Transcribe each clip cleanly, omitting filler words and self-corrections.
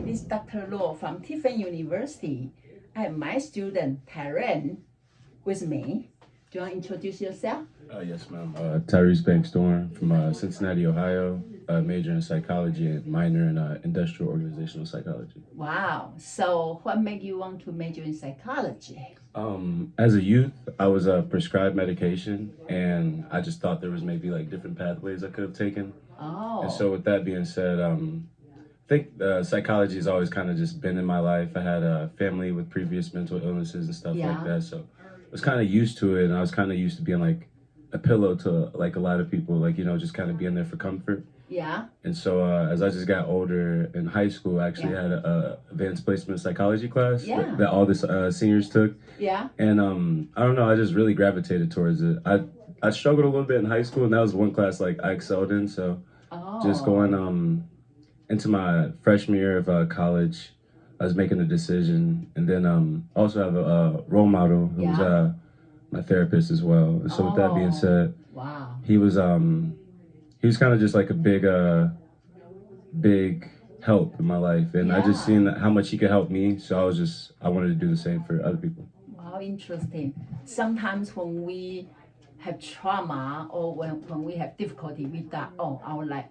this is Dr. Law from Tiffin University. I have my student, Tyrene, with me. Do you want to introduce yourself? Yes, ma'am. Tyrese Banks-Dorn from Cincinnati, Ohio, major in psychology and minor in industrial organizational psychology. Wow. So what made you want to major in psychology? As a youth, I was prescribed medication, and I just thought there was maybe like different pathways I could have taken. Oh. And so with that being said, I think psychology has always kind of just been in my life. I had a family with previous mental illnesses and stuff like that, so I was kind of used to it, and I was kind of used to being like a pillow to like a lot of people, like, you know, just kind of being there for comfort. Yeah. And so as I just got older in high school, I actually had a advanced placement psychology class that all the seniors took. Yeah. And I don't know, I just really gravitated towards it. I struggled a little bit in high school, and that was one class like I excelled in. So just going into my freshman year of college, I was making a decision, and then also have a role model who was my therapist as well. And so with that being said, he was kind of just like a big help in my life, and I just seen how much he could help me. So I wanted to do the same for other people. Wow, interesting. Sometimes when we have trauma or when we have difficulty, we thought, oh,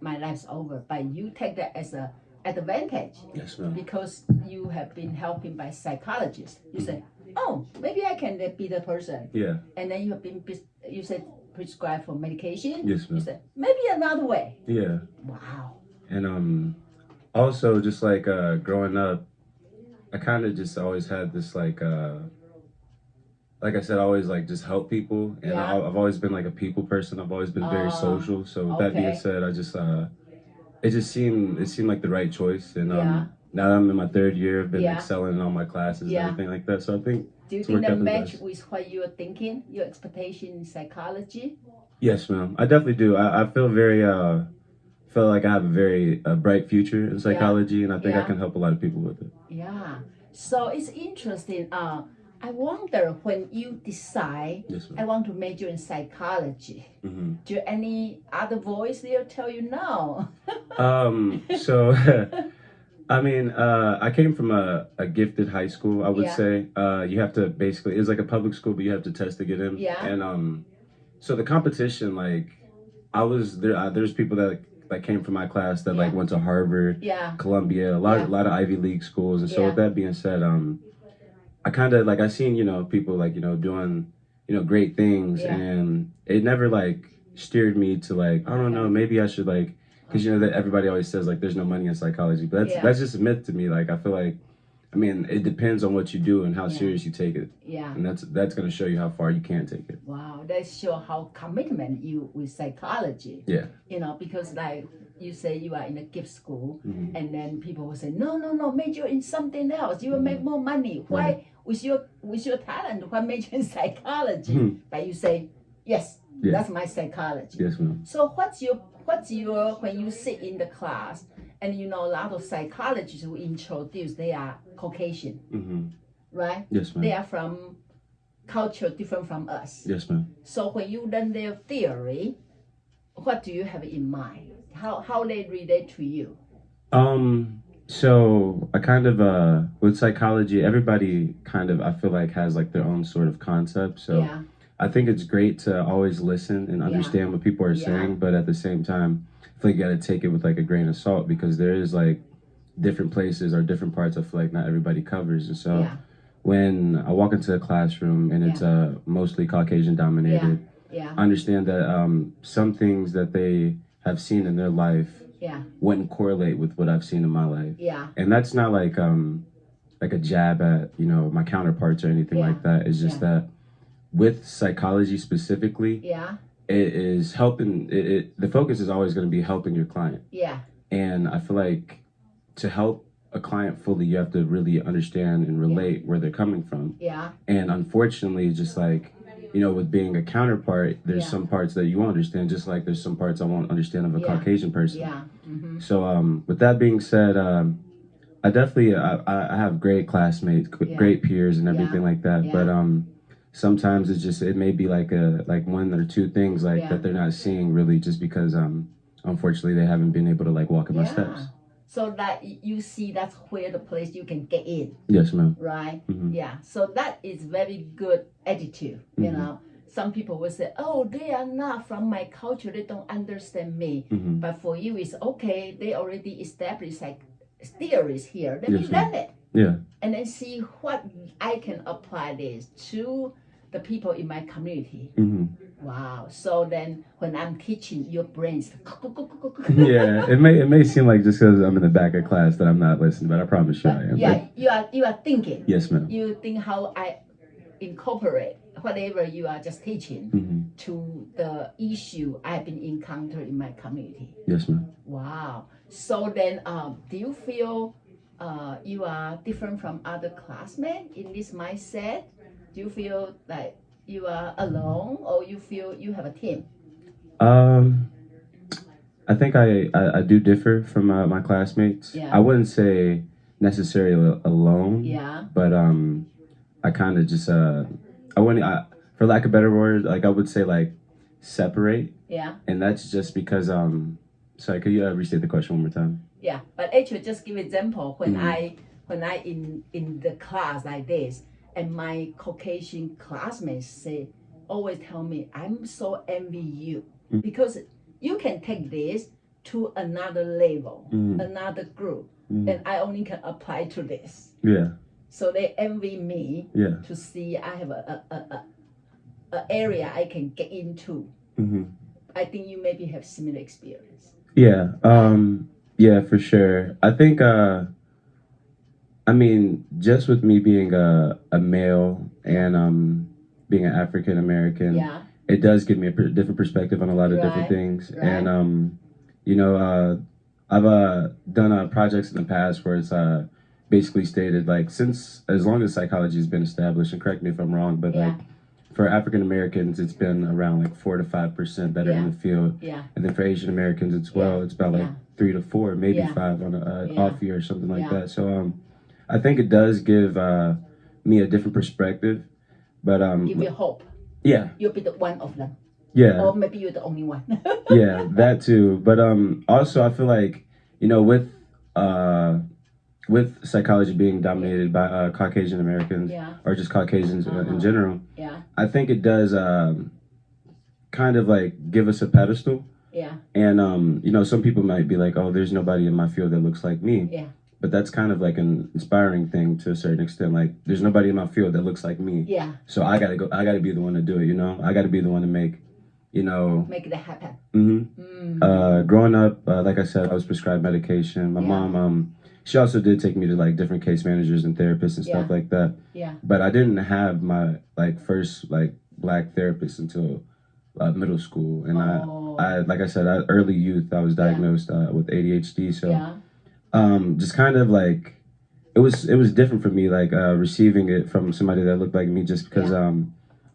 my life's over. But you take that as an advantage. Yes, ma'am. Because you have been helping by psychologists. You say, oh, maybe I can be the person. Yeah. And then you said prescribed for medication. Yes, ma'am. You said maybe another way. Yeah. Wow. And also just like growing up, I kind of just always had this like I said, I always like just help people, and I've always been like a people person. I've always been very social. So with that being said, I just it seemed like the right choice, and now that I'm in my third year, I've been excelling in all my classes and everything like that. So I think do you think that match with what you're thinking, your expectation in psychology? Yes, ma'am. I definitely do. I feel feel like I have a very bright future in psychology, and I think I can help a lot of people with it. Yeah. So it's interesting. I wonder when you decide, I want to major in psychology, do you have any other voice there tell you no? So, I mean, I came from a gifted high school, I would say. You have to basically, it's like a public school, but you have to test to get in. Yeah. And so the competition, like, I was there, there's people that like came from my class that like went to Harvard, Columbia, a lot of Ivy League schools. And so with that being said, I kind of like, I seen, you know, people like, you know, doing, you know, great things, and it never like steered me to like, I don't know, maybe I should like, because you know that everybody always says like there's no money in psychology, but that's just a myth to me. Like I feel like, I mean, it depends on what you do and how serious you take it. Yeah. And that's gonna show you how far you can take it. Wow, that shows how commitment you with psychology. Yeah. You know, because like you say you are in a gift school, and then people will say, no, major in something else. You will make more money. Why with your talent? Why major in psychology? But you say, yes, that's my psychology. Yes, ma'am. So what's your when you sit in the class, and you know a lot of psychologists who introduce, they are Caucasian, right? Yes, ma'am. They are from culture different from us. Yes, ma'am. So when you learn their theory, what do you have in mind? How they relate to you? So I kind of with psychology, everybody kind of, I feel like, has like their own sort of concept. So I think it's great to always listen and understand what people are saying, but at the same time, I feel like you got to take it with like a grain of salt, because there is like different places or different parts I feel like not everybody covers. And so when I walk into a classroom and it's mostly Caucasian dominated, I understand that some things that they have seen in their life wouldn't correlate with what I've seen in my life. And that's not like a jab at, you know, my counterparts or anything like that. It's just that with psychology specifically, it is helping, the focus is always going to be helping your client. And I feel like to help a client fully, you have to really understand and relate where they're coming from. And unfortunately, just like, you know, with being a counterpart, there's some parts that you won't understand, just like there's some parts I won't understand of a Caucasian person. So with that being said, I definitely, I have great classmates, great peers and everything like that. But sometimes it may be like one or two things like that they're not seeing really, just because unfortunately they haven't been able to like walk in my steps. So that you see that's where the place you can get in. Yes, ma'am. Right? Yeah. So that is very good attitude, you know. Some people will say, oh, they are not from my culture, they don't understand me. But for you, it's okay, they already established like theories here. Let me learn it. Yeah. And then see what I can apply this to the people in my community. Wow. So then when I'm teaching, your brain's yeah, it may seem like just because I'm in the back of class that I'm not listening, but I promise you I am. Yeah, you are thinking. Yes, ma'am. You think how I incorporate whatever you are just teaching to the issue I've been encountered in my community. Yes, ma'am. Wow. So then do you feel you are different from other classmates in this mindset? Do you feel like you are alone, or you feel you have a team? I think I do differ from my classmates. Yeah. I wouldn't say necessarily alone. Yeah. But I kind of just for lack of better word, like I would say like separate. Yeah. And that's just because sorry, could you restate the question one more time? Yeah, but actually, just give example when I in the class like this, and my Caucasian classmates always tell me, I'm so envy you because you can take this to another level, another group, and I only can apply to this. Yeah. So they envy me to see I have a area I can get into. I think you maybe have similar experience. Yeah. Yeah, for sure. I think I mean, just with me being a male and being an African American, it does give me a different perspective on a lot of different things. Right. And you know, I've done projects in the past where it's basically stated like as long as psychology has been established, and correct me if I'm wrong, but like for African Americans, it's been around like 4 to 5% that are in the field. Yeah. And then for Asian Americans as well, it's about like 3 to 4, maybe 5 on an off year or something like that. So I think it does give me a different perspective, but give you hope. Yeah. You'll be the one of them. Yeah. Or maybe you're the only one. Yeah, that too. But also I feel like, you know, with psychology being dominated by Caucasian Americans or just Caucasians in general, I think it does kind of like give us a pedestal. Yeah. And you know, some people might be like, oh, there's nobody in my field that looks like me. Yeah. But that's kind of like an inspiring thing to a certain extent. Like, there's nobody in my field that looks like me. Yeah. So I gotta be the one to do it, you know? I gotta be the one to make it happen. Growing up, like I said, I was prescribed medication. My mom, she also did take me to like different case managers and therapists and stuff like that. Yeah. But I didn't have my like first like Black therapist until middle school. And I like I said, early youth, I was diagnosed with ADHD. So just kind of like, it was different for me, like receiving it from somebody that looked like me, just because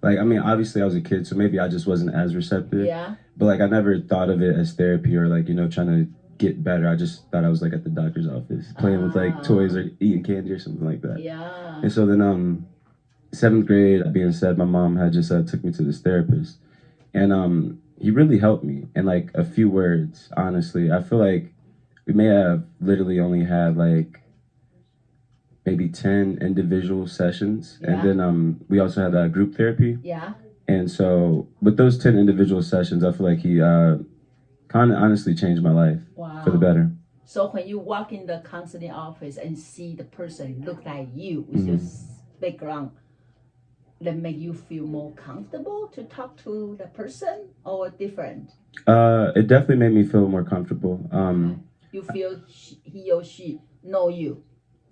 like, I mean, obviously I was a kid, so maybe I just wasn't as receptive. Yeah. But like, I never thought of it as therapy or like, you know, trying to get better. I just thought I was like at the doctor's office playing with like toys or eating candy or something like that. Yeah. And so then 7th grade, that being said, my mom had just took me to this therapist, and he really helped me in like a few words. Honestly, I feel like we may have literally only had like maybe 10 individual sessions. And then we also had group therapy. Yeah. And so with those 10 individual sessions, I feel like he kind of honestly changed my life for the better. So when you walk in the counseling office and see the person look like you with your background, that make you feel more comfortable to talk to the person, or different? It definitely made me feel more comfortable. You feel he or she know you?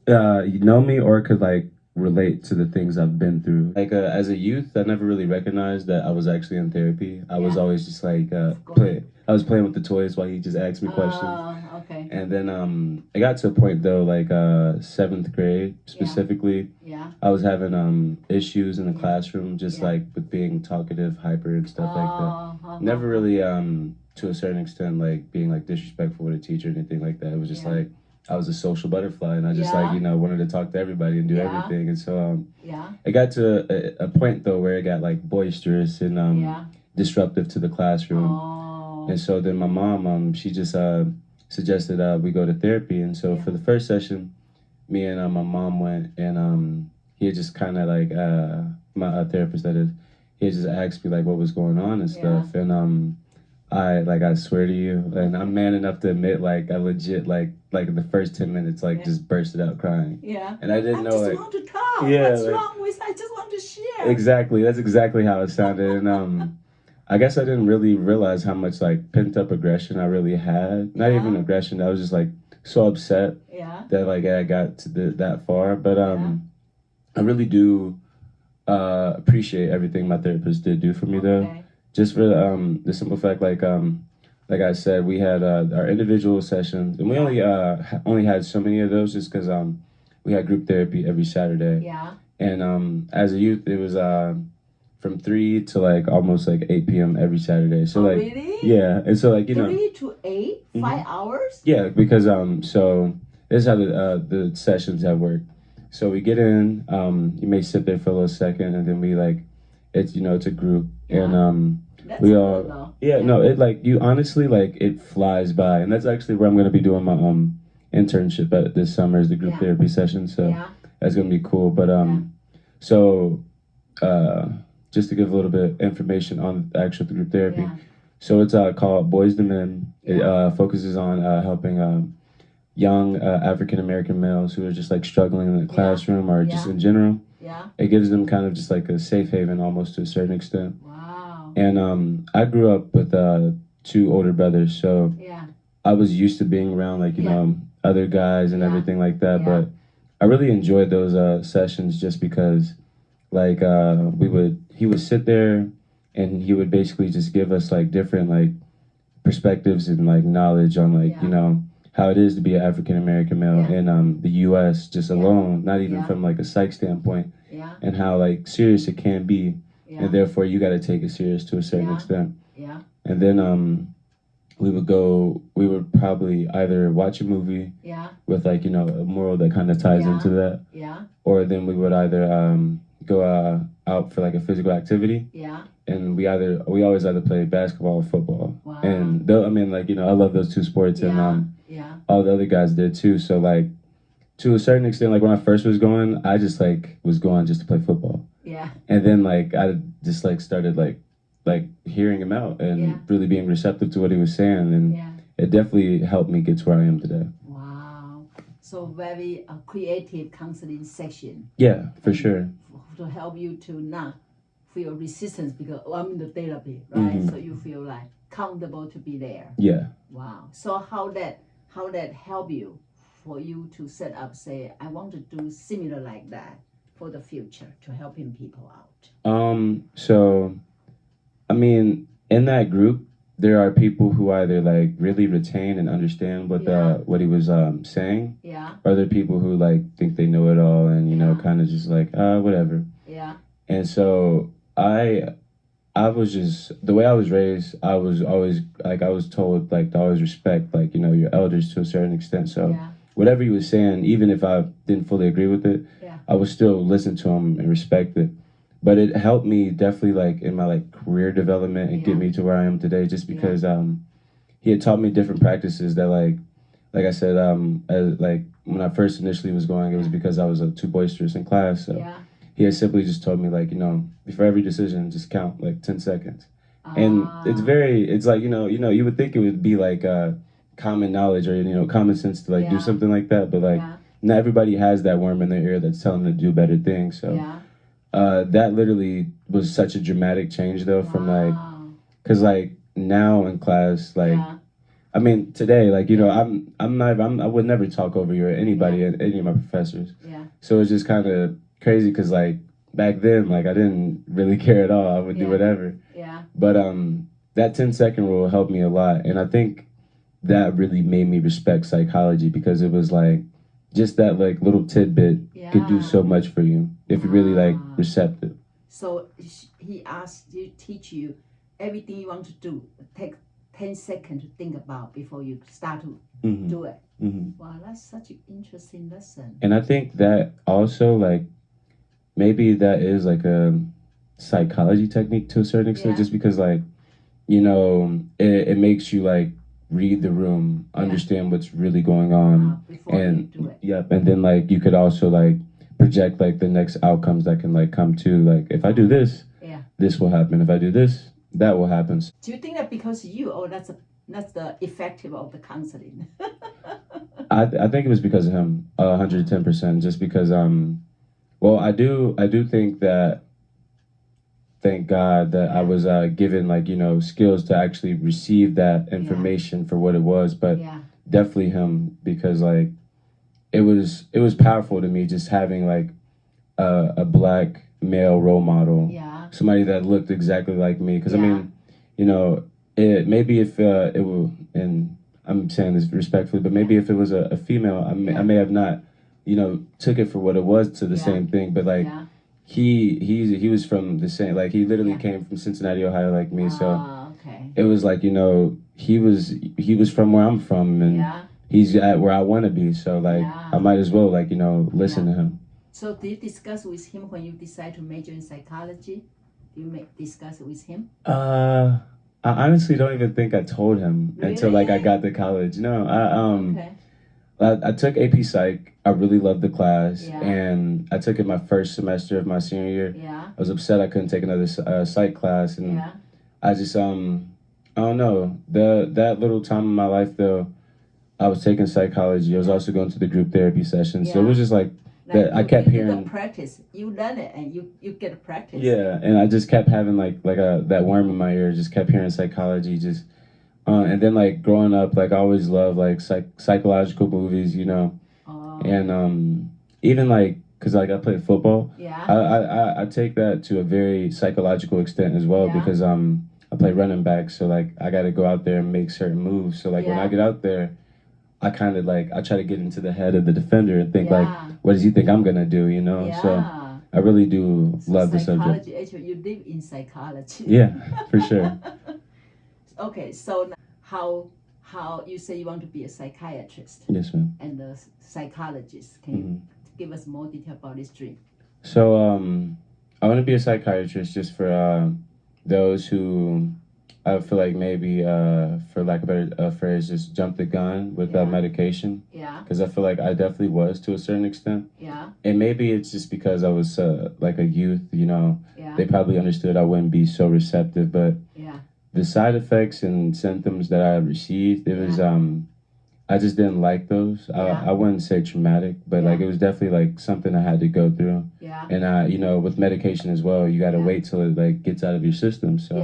You know me, or could like relate to the things I've been through. Like as a youth, I never really recognized that I was actually in therapy. I was always just like I was playing with the toys while he just asked me questions. Okay. And then it got to a point though, like 7th grade specifically. Yeah. I was having issues in the classroom, just like with being talkative, hyper, and stuff like that. Never really to a certain extent like being like disrespectful with a teacher or anything like that. It was just like I was a social butterfly, and I just like, you know, wanted to talk to everybody and do everything. And so it got to a point though where it got like boisterous and disruptive to the classroom. And so then my mom, she just suggested we go to therapy. And so for the first session, me and my mom went, and he had just kind of like my therapist, that is, he had just asked me like what was going on and stuff. And I swear to you, and I'm man enough to admit, like I legit like in the first 10 minutes just bursted out crying. Yeah. And I didn't know, just like, want to talk. Yeah, What's wrong with? I just want to share. Exactly. That's exactly how it sounded. And I guess I didn't really realize how much like pent up aggression I really had. Not even aggression. I was just like so upset that like I got to that far. But I really do appreciate everything my therapist did do for me though. Just for the simple fact, like I said, we had our individual sessions, and we only had so many of those just because we had group therapy every Saturday. Yeah. And as a youth, it was from 3 to like almost like 8 p.m. every Saturday. So like, really? Yeah, and so like 3 to 8, 5 hours. Yeah, because so this is how the sessions have worked. So we get in, you may sit there for a little second, and then we like, it's it's a group, and That's we good, all though. no, it like you honestly like it flies by, and that's actually where I'm gonna be doing my internship at this summer, is the group therapy session. So that's gonna be cool. But so just to give a little bit of information on the actual group therapy. So it's called Boys to Men. It focuses on helping young African American males who are just like struggling in the classroom or just in general. It gives them kind of just like a safe haven almost to a certain extent. Wow. And I grew up with 2 older brothers, so I was used to being around like you know other guys and everything like that. But I really enjoyed those sessions just because like he would sit there and he would basically just give us like different like perspectives and like knowledge on like you know how it is to be an African American male in the U.S. just alone, not even from like a psych standpoint, and how like serious it can be, and therefore you got to take it serious to a certain extent. And then we would probably either watch a movie with like you know a moral that kind of ties into that, or then we would either go out for like a physical activity. And we always either play basketball or football. Wow. And though I mean like you know I love those 2 sports, and all the other guys did too. So like to a certain extent, like when I first was going, I just like was going just to play football. And then like I just like started like hearing him out and really being receptive to what he was saying, and it definitely helped me get to where I am today. Wow. So very creative counseling session. Yeah, for sure. To help you to not feel resistance because I'm in the therapy, right? So you feel like comfortable to be there. Yeah. Wow. So how that help you for you to set up, say, I want to do similar like that for the future to helping people out? So I mean, in that group, there are people who either like really retain and understand what he was saying. Or there are people who like think they know it all and you know kind of just like whatever. And so I was just the way I was raised. I was always like I was told like to always respect like you know your elders to a certain extent. So whatever he was saying, even if I didn't fully agree with it, I would still listen to him and respect it. But it helped me definitely like in my like career development and get me to where I am today, just because he had taught me different practices that like I said as, like when I first initially was going, it was because I was too boisterous in class. So he had simply just told me like you know before every decision just count like 10 seconds, and it's like you know you would think it would be like common knowledge or you know common sense to like do something like that, but like not everybody has that worm in their ear that's telling them to do better things. So. That literally was such a dramatic change though from like, cause like now in class, like, I mean today, like, you know, I would never talk over you or anybody, any of my professors. So it's just kind of crazy cause like back then, like I didn't really care at all. I would do whatever. But that 10-second rule helped me a lot. And I think that really made me respect psychology because it was like, just that like little tidbit could do so much for you if you're really like receptive. So he asked you, teach you everything you want to do. Take 10 seconds to think about before you start to do it. Wow, that's such an interesting lesson. And I think that also like maybe that is like a psychology technique to a certain extent, just because like you know it makes you like read the room, understand what's really going on, before and you do it. yep, and then like you could also like project like the next outcomes that can like come to, like if I do this, this will happen. If I do this, that will happen. Do you think that because that's the effective of the counseling? I think it was because of him, 110%. Just because well, I do think that, thank God that I was given like, you know, skills to actually receive that information for what it was, but definitely him, because like it was powerful to me just having like a black male role model, somebody that looked exactly like me. Because I mean, you know, it maybe if it will, and I'm saying this respectfully, but maybe if it was a female, I may have not, you know, took it for what it was to the same thing, but like he was from the same, like he literally came from Cincinnati, Ohio, like me. So it was like, you know, he was from where I'm from, and he's at where I want to be. So like I might as well, like, you know, listen to him. So do you discuss with him when you decide to major in psychology? Do you discuss it with him? I honestly don't even think I told him until like I got to college. No, I took AP Psych. I really loved the class, and I took it my first semester of my senior year. I was upset I couldn't take another psych class, and I just I don't know, that little time in my life though, I was taking psychology. I was also going to the group therapy sessions, so it was just like that. I kept hearing the practice. You learn it, and you get a practice. Yeah, and I just kept having like that worm in my ear. Just kept hearing psychology, just. And then like growing up, like I always loved like psychological movies, you know, and even like, cause like I played football, I take that to a very psychological extent as well, because I play running back, so like I got to go out there and make certain moves. So like when I get out there, I kind of like I try to get into the head of the defender and think like, what does he think I'm gonna do, you know? So I really do love the subject. Actually, you live in psychology. Yeah, for sure. Okay, so how you say you want to be a psychiatrist? Yes, ma'am. And a psychologist. Can you give us more detail about this dream? So I want to be a psychiatrist just for those who I feel like maybe for lack of a better phrase, just jump the gun with medication. Because I feel like I definitely was to a certain extent. And maybe it's just because I was like a youth, you know. They probably understood I wouldn't be so receptive, but the side effects and symptoms that I received, it was I just didn't like those. I wouldn't say traumatic, but like it was definitely like something I had to go through. And you know, with medication as well, you got to wait till it like gets out of your system. So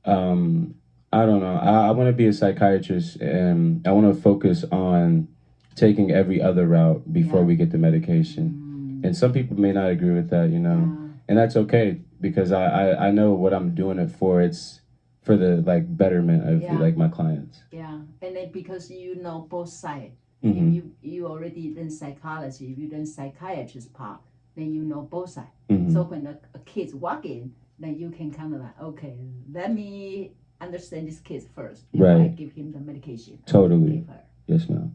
I don't know. I want to be a psychiatrist, and I want to focus on taking every other route before we get the medication. And some people may not agree with that, you know, and that's okay, because I know what I'm doing it for. It's for the like betterment of like my clients. And then because you know both sides, if you already learn psychology, if you learn psychiatrist part, then you know both sides. So when a kids walk in, then you can kind of like, okay, let me understand this kid first before I give him the medication. Totally. Yes, ma'am.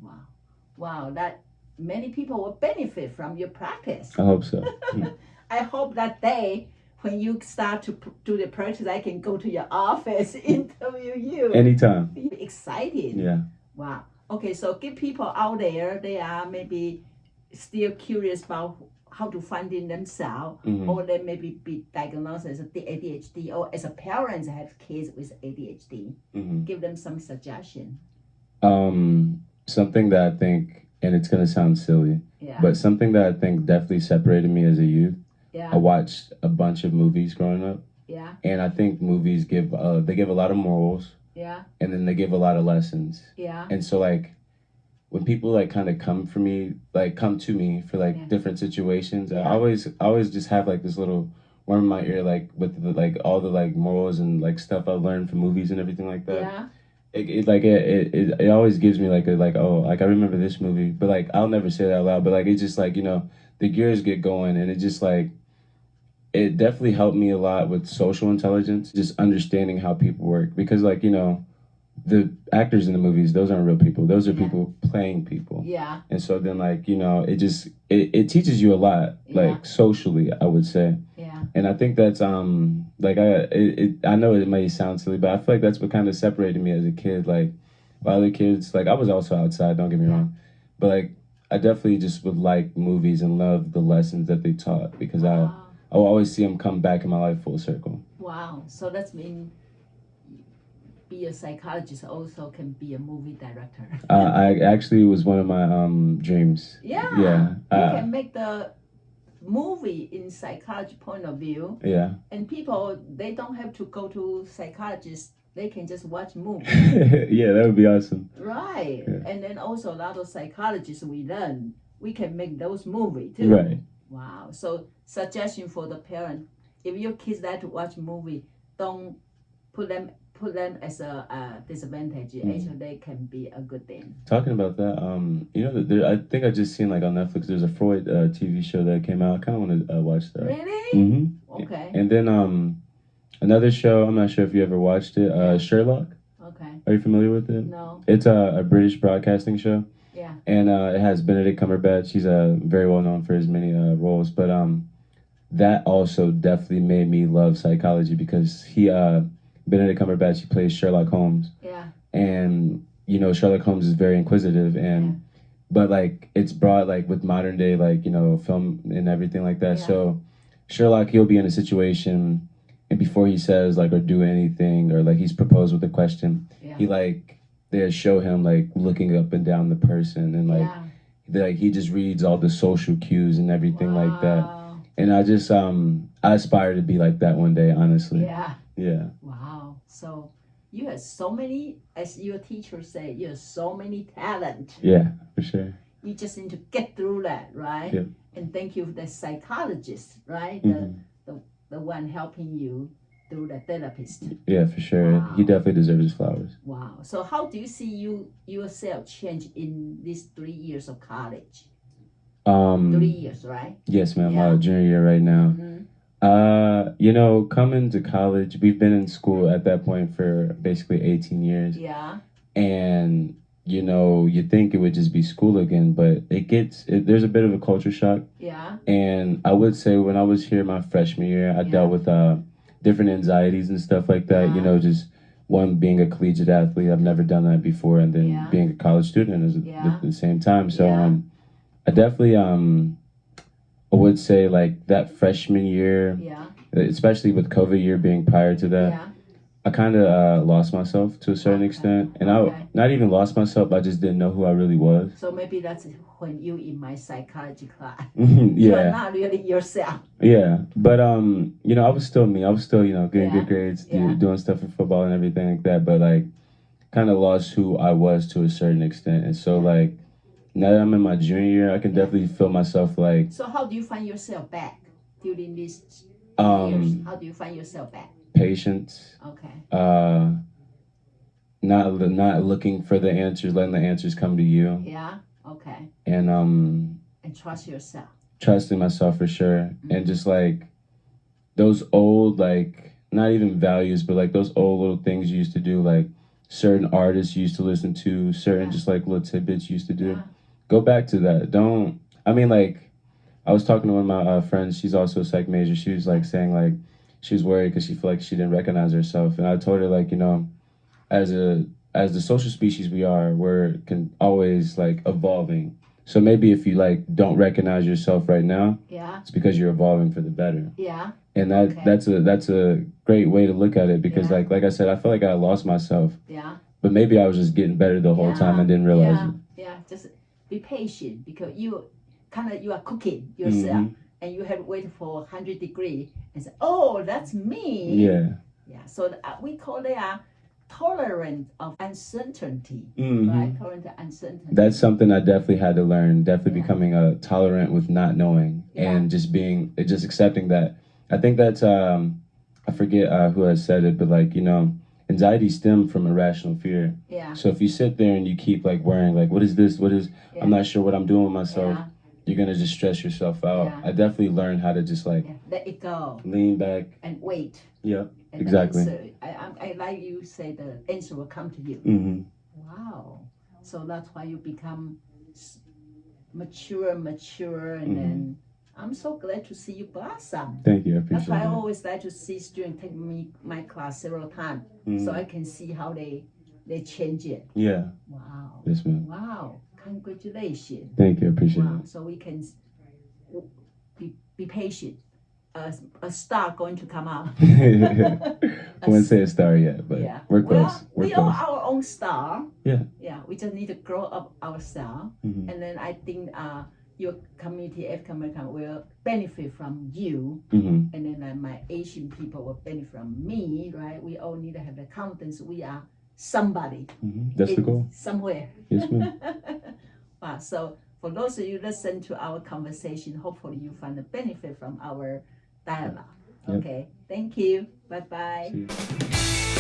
Wow, that many people will benefit from your practice. I hope so. I hope that day, when you start to do the practice, I can go to your office, interview you. Anytime. Be excited. Yeah. Wow. Okay, so give people out there, they are maybe still curious about how to find in themselves, or they maybe be diagnosed as ADHD, or as a parent have kids with ADHD. Give them some suggestion. Something that I think, and it's gonna sound silly, but something that I think definitely separated me as a youth. I watched a bunch of movies growing up. And I think movies give they give a lot of morals. And then they give a lot of lessons. And so like when people like kind of come to me for like different situations, I always just have like this little worm in my ear, like with the, like all the like morals and like stuff I learned from movies and everything like that. It always gives me like I remember this movie, but like I'll never say that out loud, but like it's just like, you know, the gears get going, and it just like it definitely helped me a lot with social intelligence, just understanding how people work, because like, you know, the actors in the movies, those aren't real people. Those are people playing people. And so then like, you know, it teaches you a lot, like socially, I would say. And I think that's like I know it may sound silly, but I feel like that's what kind of separated me as a kid. Like While other kids, like I was also outside, don't get me wrong, but like I definitely just would like movies and love the lessons that they taught because I will always see them come back in my life full circle. Wow. So that's mean be a psychologist also can be a movie director. I actually was one of my dreams. Yeah. Yeah. You can make the movie in psychology point of view. Yeah. And people, they don't have to go to psychologists. They can just watch movies. Yeah, that would be awesome. Right. Yeah. And then also a lot of psychologists we learn, we can make those movies too. Right. Wow. So suggestion for the parent, if your kids like to watch movie, don't put them as a disadvantage. Actually, they can be a good thing. Talking about that, you know, I think I just seen like on Netflix. There's a Freud TV show that came out. I kind of want to watch that. Really? Mm-hmm. Okay. And then another show. I'm not sure if you ever watched it. Sherlock. Okay. Are you familiar with it? No. It's a British broadcasting show. Yeah. And it has Benedict Cumberbatch. He's very well known for his many roles, but that also definitely made me love psychology because Benedict Cumberbatch, he plays Sherlock Holmes. Yeah. And, you know, Sherlock Holmes is very inquisitive but like it's brought like with modern day, like, you know, film and everything like that. Yeah. So Sherlock, he'll be in a situation and before he says like or do anything or like he's proposed with a question, he like they show him like looking up and down the person and like he just reads all the social cues and everything like that. And I just I aspire to be like that one day, honestly. Yeah. Yeah. Wow. So you have so many, as your teacher said, you have so many talent. Yeah, for sure. You just need to get through that, right? Yeah. And thank you for the psychologist, right? The one helping you through the therapist. Yeah, for sure. Wow. He definitely deserves his flowers. Wow. So how do you see yourself change in these 3 years of college? 3 years, right? Yes, ma'am. Yeah. Junior year right now. You know, coming to college, we've been in school at that point for basically 18 years. Yeah. And, you know, you think it would just be school again, but there's a bit of a culture shock. Yeah. And I would say when I was here my freshman year, I dealt with different anxieties and stuff like that. Yeah. You know, just one being a collegiate athlete. I've never done that before. And then being a college student at the same time. So I definitely I would say like that freshman year, especially with COVID year being prior to that, I kind of lost myself to a certain extent. And I not even lost myself, I just didn't know who I really was. So maybe that's when you in my psychology class. Yeah. You're not really yourself. Yeah. But, you know, I was still me. I was still, you know, getting good grades, doing stuff for football and everything like that. But like kind of lost who I was to a certain extent. And so like, now that I'm in my junior year, I can definitely feel myself like... So how do you find yourself back during these years? How do you find yourself back? Patience. Okay. Not looking for the answers, letting the answers come to you. Yeah, okay. And trust yourself. Trusting myself for sure. And just like those old, like, not even values, but like those old little things you used to do, like certain artists you used to listen to, certain just like little tidbits you used to do. Yeah. Go back to that. I was talking to one of my friends, she's also a psych major. She was like saying like, she was worried because she felt like she didn't recognize herself. And I told her like, you know, as the social species we are, can always like evolving. So maybe if you like don't recognize yourself right now, it's because you're evolving for the better. Yeah. And that's a great way to look at it because like I said, I felt like I lost myself. Yeah. But maybe I was just getting better the whole time and didn't realize it. Yeah. Just be patient because you are cooking yourself and you have to wait for 100 degrees and say, oh, that's me. Yeah. Yeah. So we call it tolerant of uncertainty, right? Tolerant of uncertainty. That's something I definitely had to learn. Definitely becoming tolerant with not knowing and just accepting that. I think that's I forget who has said it, but like, you know, anxiety stems from irrational fear. Yeah. So if you sit there and you keep like worrying, like, what is this? I'm not sure what I'm doing with myself. Yeah. You're gonna just stress yourself out. Yeah. I definitely learned how to just like let it go, lean back, and wait. Yeah, and exactly. I like you say the answer will come to you. Wow. So that's why you become mature, and then I'm so glad to see you blossom. Thank you. I appreciate That's why it. I always like to see students take my class several times, so I can see how they they change it. Yeah. Wow. Yes, ma'am. Wow. Congratulations. Thank you. Appreciate Wow. it. So we can be patient. A star going to come out. I wouldn't say a star yet, but we're close. We are our own star. Yeah. Yeah. We just need to grow up ourselves, and then I think your community, African American, will benefit from you, and then my Asian people will benefit from me. Right? We all need to have the confidence. We are somebody. That's the goal. Somewhere. Yes, ma'am. Wow. So for those of you listen to our conversation, hopefully you find the benefit from our dialogue. Yep. Okay. Thank you. Bye bye.